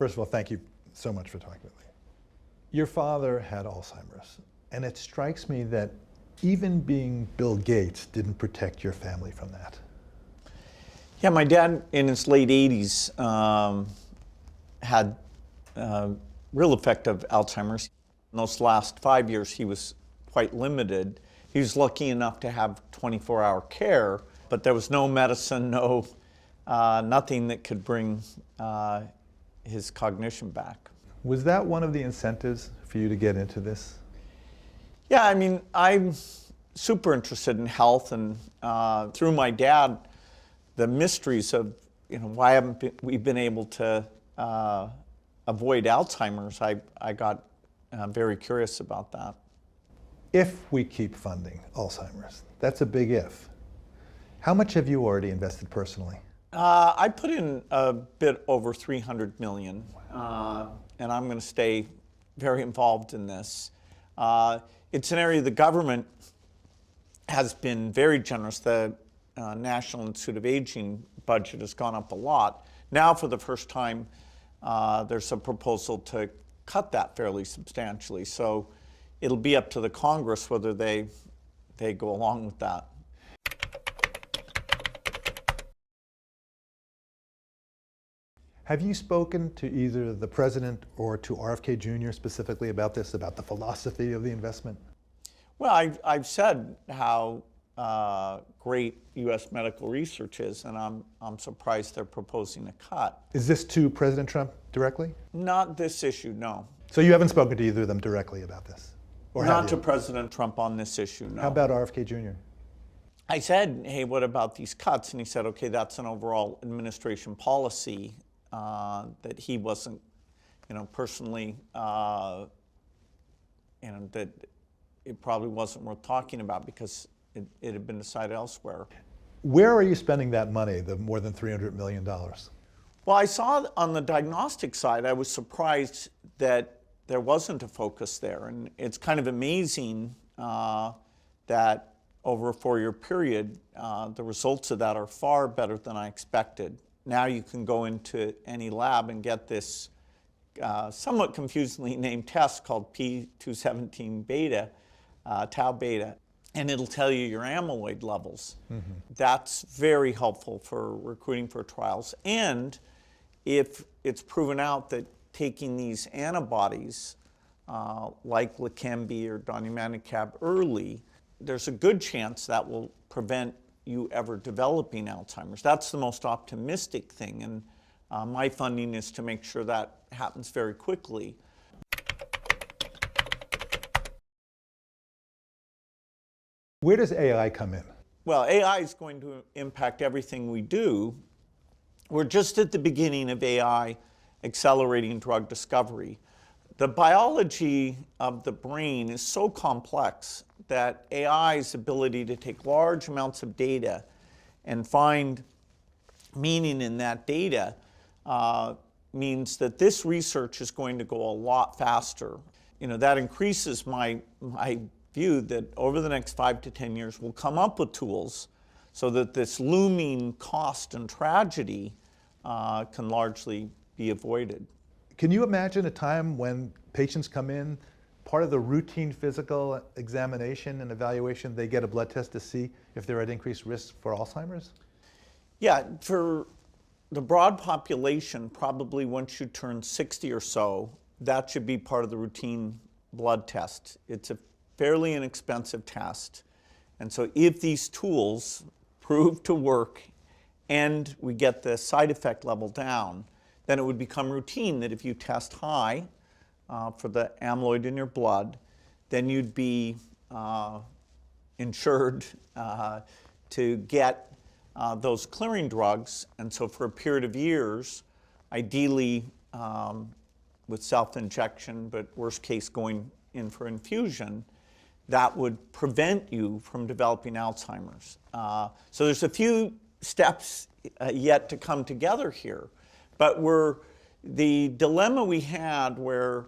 First of all, thank you so much for talking with me. Your father had Alzheimer's, and it strikes me that even being Bill Gates didn't protect your family from that. Yeah, my dad in his late 80s had real effective Alzheimer's. In those last 5 years, he was quite limited. He was lucky enough to have 24-hour care, but there was no medicine, nothing that could bring his cognition back. Was that one of the incentives for you to get into this? Yeah, I mean, I'm super interested in health, and through my dad, the mysteries of why haven't we been able to avoid Alzheimer's, I got very curious about that. If we keep funding Alzheimer's, that's a big if. How much have you already invested personally? I put in a bit over $300 million, and I'm going to stay very involved in this. It's an area the government has been very generous. The National Institute of Aging budget has gone up a lot. Now, for the first time, there's a proposal to cut that fairly substantially. So it'll be up to the Congress whether they go along with that. Have you spoken to either the president or to RFK Jr. specifically about this, about the philosophy of the investment? Well, I've said how great U.S. medical research is, and I'm surprised they're proposing a cut. Is this to President Trump directly? Not this issue, no. So you haven't spoken to either of them directly about this? Or Not to President Trump on this issue, no. How about RFK Jr.? I said, hey, what about these cuts? And he said, okay, that's an overall administration policy that he wasn't, personally, that it probably wasn't worth talking about because it had been decided elsewhere. Where are you spending that money, the more than $300 million? Well, I saw on the diagnostic side, I was surprised that there wasn't a focus there. And it's kind of amazing that over a 4-year period, the results of that are far better than I expected. Now you can go into any lab and get this somewhat confusingly named test called P217 beta, tau beta, and it'll tell you your amyloid levels. Mm-hmm. That's very helpful for recruiting for trials. And if it's proven out that taking these antibodies like Leqembi or donanemab early, there's a good chance that will prevent you ever developing Alzheimer's. That's the most optimistic thing, and my funding is to make sure that happens very quickly. Where does AI come in? Well, AI is going to impact everything we do. We're just at the beginning of AI accelerating drug discovery. The biology of the brain is so complex that AI's ability to take large amounts of data and find meaning in that data means that this research is going to go a lot faster. That increases my view that over the next 5 to 10 years, we'll come up with tools so that this looming cost and tragedy can largely be avoided. Can you imagine a time when patients come in, part of the routine physical examination and evaluation, they get a blood test to see if they're at increased risk for Alzheimer's? Yeah, for the broad population, probably once you turn 60 or so, that should be part of the routine blood test. It's a fairly inexpensive test. And so if these tools prove to work and we get the side effect level down, then it would become routine that if you test high for the amyloid in your blood, then you'd be insured to get those clearing drugs. And so for a period of years, ideally with self-injection, but worst case going in for infusion, that would prevent you from developing Alzheimer's. So there's a few steps yet to come together here. But the dilemma we had where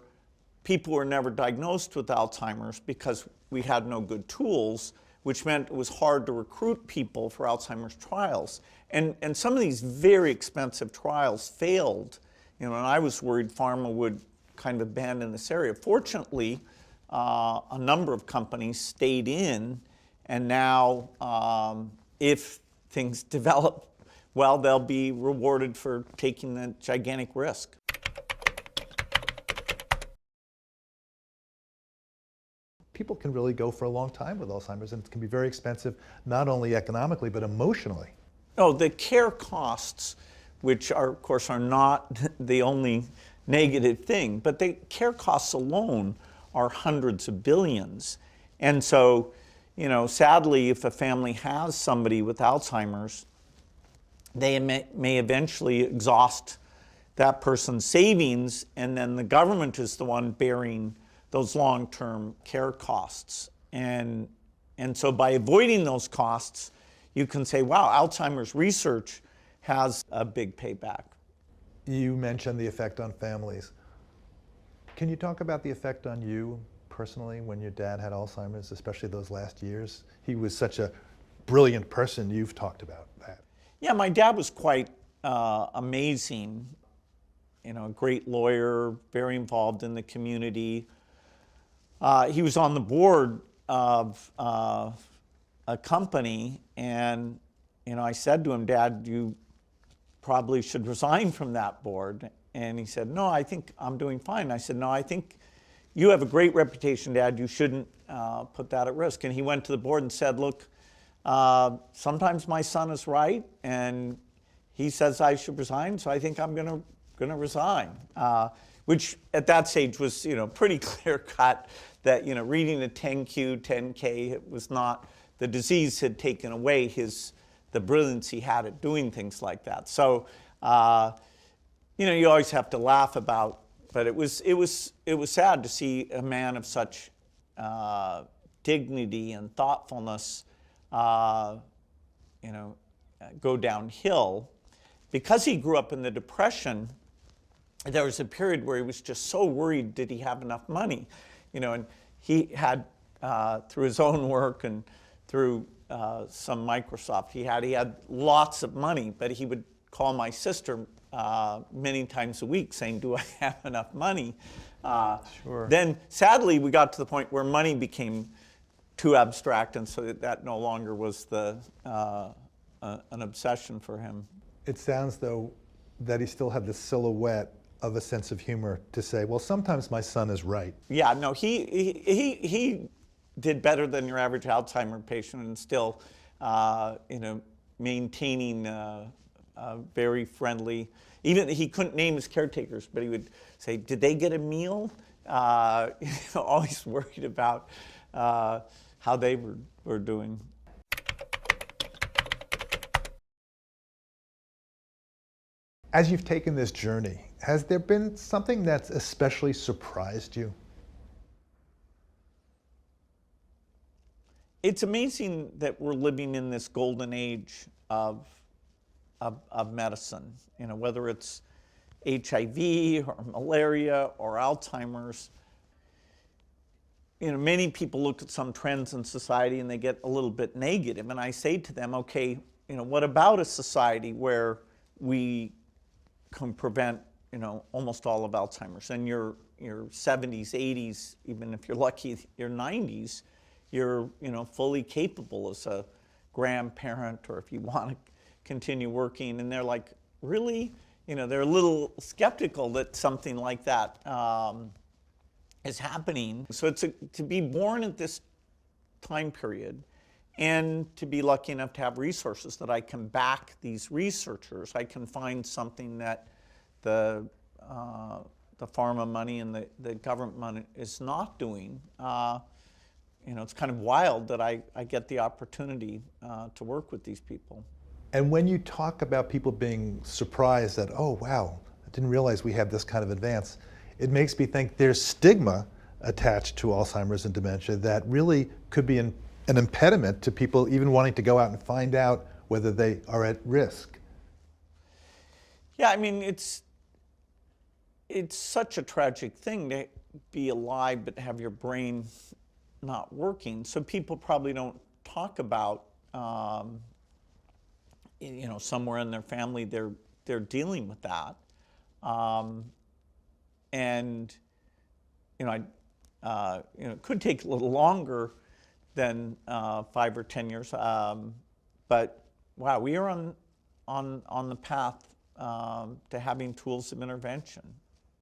people were never diagnosed with Alzheimer's because we had no good tools, which meant it was hard to recruit people for Alzheimer's trials. And some of these very expensive trials failed And I was worried pharma would kind of abandon this area. Fortunately, a number of companies stayed in, and now if things develop well, they'll be rewarded for taking the gigantic risk. People can really go for a long time with Alzheimer's, and it can be very expensive, not only economically, but emotionally. Oh, the care costs, which are, of course, are not the only negative thing, but the care costs alone are hundreds of billions. And so, sadly, if a family has somebody with Alzheimer's, they may eventually exhaust that person's savings, and then the government is the one bearing those long-term care costs. And so by avoiding those costs, you can say, wow, Alzheimer's research has a big payback. You mentioned the effect on families. Can you talk about the effect on you personally when your dad had Alzheimer's, especially those last years? He was such a brilliant person. You've talked about that. Yeah, my dad was quite amazing. A great lawyer, very involved in the community. He was on the board of a company, and I said to him, Dad, you probably should resign from that board. And he said, no, I think I'm doing fine. I said, no, I think you have a great reputation, Dad. You shouldn't put that at risk. And he went to the board and said, look, sometimes my son is right, and he says I should resign, so I think I'm gonna resign. Which at that stage was, pretty clear cut that, reading a 10Q, 10K, it was not, the disease had taken away the brilliance he had at doing things like that. So, you always have to laugh about, but it was sad to see a man of such dignity and thoughtfulness, go downhill. Because he grew up in the Depression, there was a period where he was just so worried, did he have enough money? And he had, through his own work and through some Microsoft, he had lots of money, but he would call my sister many times a week saying, do I have enough money? Sure. Then, sadly, we got to the point where money became too abstract, and so that no longer was an obsession for him. It sounds, though, that he still had the silhouette of a sense of humor to say, well, sometimes my son is right. Yeah, no, he did better than your average Alzheimer patient, and still, maintaining very friendly. Even he couldn't name his caretakers, but he would say, did they get a meal? Always worried about how they were doing. As you've taken this journey, has there been something that's especially surprised you? It's amazing that we're living in this golden age of medicine, whether it's HIV or malaria or Alzheimer's. Many people look at some trends in society and they get a little bit negative, and I say to them, okay, what about a society where we can prevent, almost all of Alzheimer's, and your 70s, 80s, even if you're lucky, your 90s, you're, fully capable as a grandparent, or if you want to continue working, and they're like, really? They're a little skeptical that something like that is happening. So to be born at this time period, and to be lucky enough to have resources that I can back these researchers, I can find something that the pharma money and the government money is not doing. It's kind of wild that I get the opportunity to work with these people. And when you talk about people being surprised that, oh, wow, I didn't realize we had this kind of advance, it makes me think there's stigma attached to Alzheimer's and dementia that really could be an impediment to people even wanting to go out and find out whether they are at risk. Yeah, I mean, it's such a tragic thing to be alive but have your brain not working. So people probably don't talk about, somewhere in their family they're dealing with that. And it could take a little longer than 5 or 10 years. But wow, we are on the path to having tools of intervention.